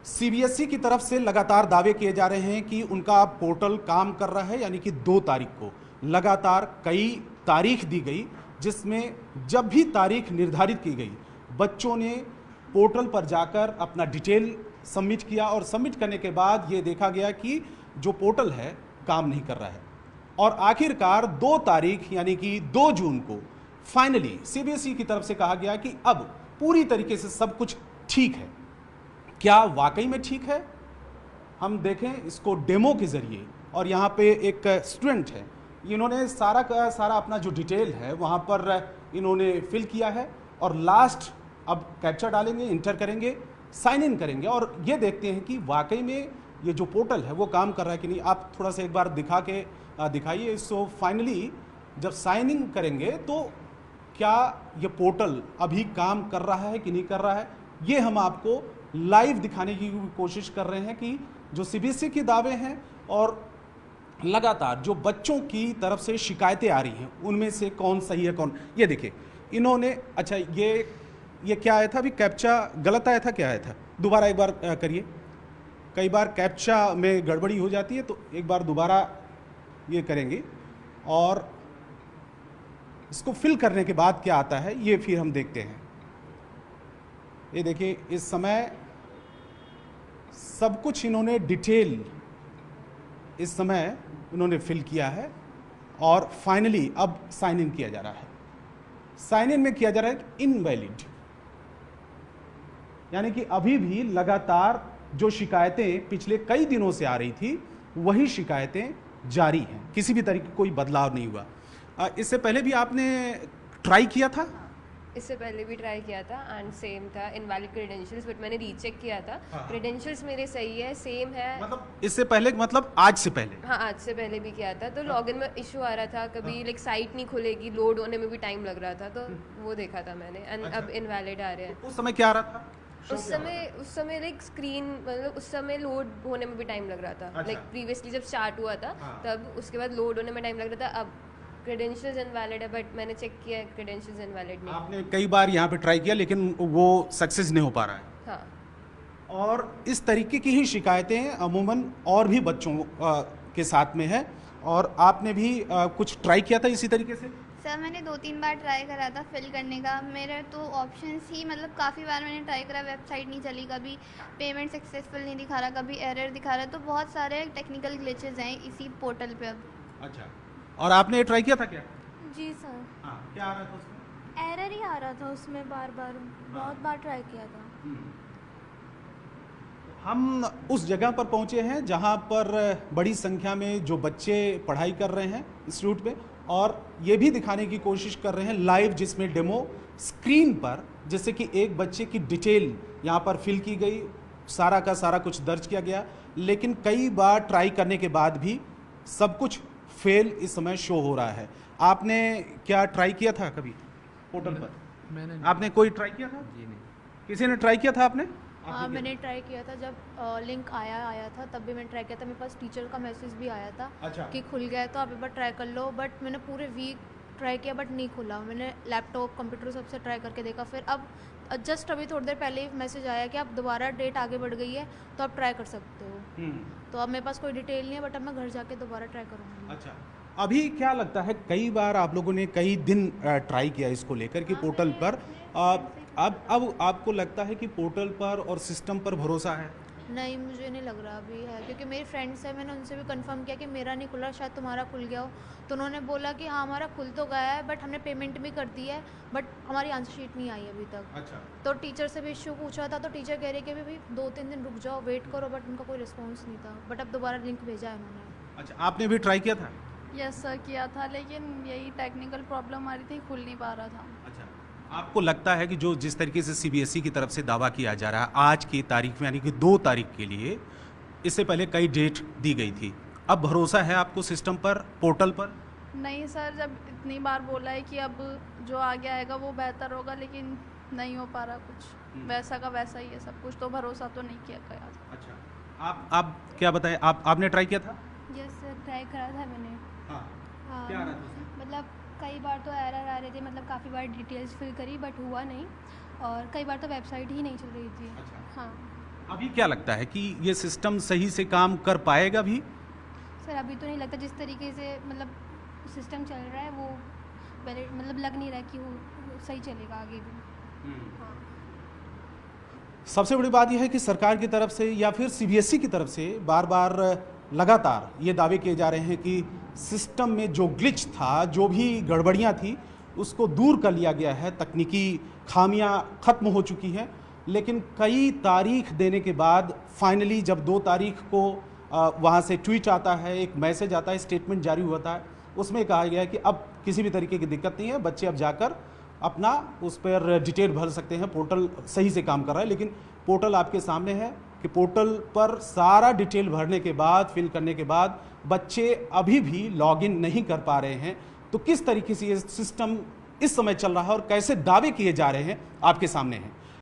CBSE की तरफ से लगातार दावे किए जा रहे हैं कि उनका पोर्टल काम कर रहा है, यानी कि 2 तारीख को लगातार कई तारीख दी गई, जिसमें जब भी तारीख निर्धारित की गई बच्चों ने पोर्टल पर जाकर अपना डिटेल सबमिट किया और सबमिट करने के बाद ये देखा गया कि जो पोर्टल है काम नहीं कर रहा है। और आखिरकार 2 तारीख यानी कि 2 जून को फाइनली सीबीएसई की तरफ से कहा गया कि अब पूरी तरीके से सब कुछ ठीक है। क्या वाकई में ठीक है? हम देखें इसको डेमो के जरिए। और यहाँ पे एक स्टूडेंट है, इन्होंने सारा का सारा अपना जो डिटेल है वहाँ पर इन्होंने फिल किया है और लास्ट अब कैप्चा डालेंगे, इंटर करेंगे, साइन इन करेंगे और ये देखते हैं कि वाकई में ये जो पोर्टल है वो काम कर रहा है कि नहीं। आप थोड़ा सा एक बार दिखाइए। सो फाइनली जब साइन इन करेंगे तो क्या ये पोर्टल अभी काम कर रहा है कि नहीं कर रहा है, ये हम आपको लाइव दिखाने की कोशिश कर रहे हैं कि जो सीबीएसई के दावे हैं और लगातार जो बच्चों की तरफ से शिकायतें आ रही हैं उनमें से कौन सही है कौन। ये देखिए इन्होंने, अच्छा ये क्या आया था, अभी कैप्चा गलत आया था, क्या आया था, दोबारा एक बार करिए। कई बार कैप्चा में गड़बड़ी हो जाती है तो एक बार दोबारा ये करेंगे और इसको फिल करने के बाद क्या आता है ये फिर हम देखते हैं। ये देखिए इस समय सब कुछ इन्होंने डिटेल इस समय इन्होंने फिल किया है और फाइनली अब साइन इन किया जा रहा है। साइन इन में किया जा रहा है इनवैलिड, यानी कि अभी भी लगातार जो शिकायतें पिछले कई दिनों से आ रही थी वही शिकायतें जारी हैं, किसी भी तरीके कोई बदलाव नहीं हुआ। इससे पहले भी आपने ट्राई किया था? इससे पहले भी ट्राई किया था एंड सेम था, इनवैलिड क्रेडेंशियल्स, बट मैंने रीचेक किया था। क्रेडेंशियल्स मेरे सही है, सेम है। मतलब इससे पहले, मतलब आज से पहले? हाँ, आज से पहले भी किया था। तो लॉगिन में इशू आ रहा था, कभी लाइक साइट नहीं खुलेगी, लोड होने में भी टाइम लग रहा था, तो वो देखा था मैंने एंड अब इनवैलिड आ रहे हैं। उस समय क्या आ रहा था? उस समय लाइक स्क्रीन, मतलब उस समय लोड होने में भी टाइम लग रहा था। लाइक प्रीवियसली जब स्टार्ट हुआ था तब उसके बाद लोड होने में टाइम लग रहा था। अब क्रेडेंशियल्स इनवैलिड है, बट मैंने चेक किया है क्रेडेंशियल्स इनवैलिड नहीं। आपने कई बार यहाँ पे ट्राई किया लेकिन वो सक्सेस नहीं हो पा रहा है। हाँ। और इस तरीके की ही शिकायतें अमूमन और भी बच्चों के साथ में है। और आपने भी कुछ ट्राई किया था इसी तरीके से? सर मैंने 2-3 बार ट्राई करा था फिल करने का। मेरे तो ऑप्शंस ही, मतलब काफ़ी बार मैंने ट्राई करा, वेबसाइट नहीं चली, कभी पेमेंट सक्सेसफुल नहीं दिखा रहा, कभी एरर दिखा रहा। तो बहुत सारे टेक्निकल ग्लिचेस हैं इसी पोर्टल पे अब। अच्छा, और आपने ट्राई किया था क्या? जी सर। हाँ, क्या आ रहा था उसमें? एरर ही आ रहा था उसमें, बार बार बहुत बार ट्राई किया था। हम उस जगह पर पहुंचे हैं जहां पर बड़ी संख्या में जो बच्चे पढ़ाई कर रहे हैं इंस्टीट्यूट में, और ये भी दिखाने की कोशिश कर रहे हैं लाइव, जिसमें डेमो स्क्रीन पर, जैसे कि एक बच्चे की डिटेल यहाँ पर फिल की गई, सारा का सारा कुछ दर्ज किया गया, लेकिन कई बार ट्राई करने के बाद भी सब कुछ फेल इस समय शो हो रहा है। आपने क्या ट्राई किया था कभी पोर्टल पर? मैंने आपने कोई ट्राई किया था? जी नहीं। किसी ने ट्राई किया था? आपने? हाँ, मैंने ट्राई किया था। जब लिंक आया था तब भी मैंने ट्राई किया था। मेरे पास टीचर का मैसेज भी आया था अच्छा। कि खुल गया है तो आप एक बार ट्राई कर लो, बट मैंने पूरे वीक ट्राई किया बट नहीं खुला। मैंने लैपटॉप, कंप्यूटर सबसे ट्राई करके देखा। फिर अब जस्ट अभी थोड़ी देर पहले ही मैसेज आया कि आप दोबारा डेट आगे बढ़ गई है तो आप ट्राई कर सकते हो। तो अब मेरे पास कोई डिटेल नहीं है, बट अब मैं घर जाके दोबारा ट्राई करूँगी। अच्छा, अभी क्या लगता है, कई बार आप लोगों ने कई दिन ट्राई किया इसको लेकर कि पोर्टल पर, अब आपको लगता है कि पोर्टल पर और सिस्टम पर भरोसा है? नहीं, मुझे नहीं लग रहा अभी है, क्योंकि मेरी फ्रेंड्स हैं, मैंने उनसे भी कंफर्म किया कि मेरा नहीं खुला, शायद तुम्हारा खुल गया हो। तो उन्होंने बोला कि हाँ हमारा खुल तो गया है, बट हमने पेमेंट भी कर दी है, बट हमारी आंसर शीट नहीं आई अभी तक। अच्छा। तो टीचर से भी इशू पूछा था तो टीचर कह रहे कि भाई 2-3 दिन रुक जाओ, वेट करो, बट उनका कोई रिस्पॉन्स नहीं था। बट अब दोबारा लिंक भेजा है उन्होंने। अच्छा, आपने भी ट्राई किया था? यस सर, किया था, लेकिन यही टेक्निकल प्रॉब्लम आ रही थी, खुल नहीं पा रहा था। अच्छा, आपको लगता है कि जो जिस तरीके से सीबीएसई की तरफ से दावा किया जा रहा है आज की तारीख में, यानी कि 2 तारीख के लिए, इससे पहले कई डेट दी गई थी, अब भरोसा है आपको सिस्टम पर, पोर्टल पर? नहीं सर, जब इतनी बार बोला है कि अब जो आगे आएगा वो बेहतर होगा, लेकिन नहीं हो पा रहा कुछ। वैसा का वैसा ही है सब कुछ, तो भरोसा तो नहीं किया गया। अच्छा, आप क्या बताएं, आपने ट्राई किया था? यस सर, ट्राई करा था मैंने। हाँ, क्या आ रहा था उसमें? मतलब कई बार तो एरर आ रहे थे, मतलब काफ़ी बार डिटेल्स फिल करी बट हुआ नहीं, और कई बार तो वेबसाइट ही नहीं चल रही थी। अच्छा। हाँ। अभी क्या लगता है कि ये सिस्टम सही से काम कर पाएगा भी? सर अभी तो नहीं लगता, जिस तरीके से मतलब सिस्टम चल रहा है वो मतलब लग नहीं रहा कि वो सही चलेगा आगे भी। हाँ। सबसे बड़ी बात यह है कि सरकार की तरफ से या फिर सीबीएसई की तरफ से बार बार लगातार ये दावे किए जा रहे हैं कि सिस्टम में जो ग्लिच था, जो भी गड़बड़ियां थी, उसको दूर कर लिया गया है, तकनीकी खामियां खत्म हो चुकी हैं। लेकिन कई तारीख देने के बाद फाइनली जब 2 तारीख को वहाँ से ट्वीट आता है, एक मैसेज आता है, स्टेटमेंट जारी होता है, उसमें कहा गया है कि अब किसी भी तरीके की दिक्कत नहीं है, बच्चे अब जाकर अपना उस पर डिटेल भर सकते हैं, पोर्टल सही से काम कर रहा है। लेकिन पोर्टल आपके सामने है कि पोर्टल पर सारा डिटेल भरने के बाद, फिल करने के बाद बच्चे अभी भी लॉगिन नहीं कर पा रहे हैं। तो किस तरीके से ये सिस्टम इस समय चल रहा है और कैसे दावे किए जा रहे हैं आपके सामने हैं।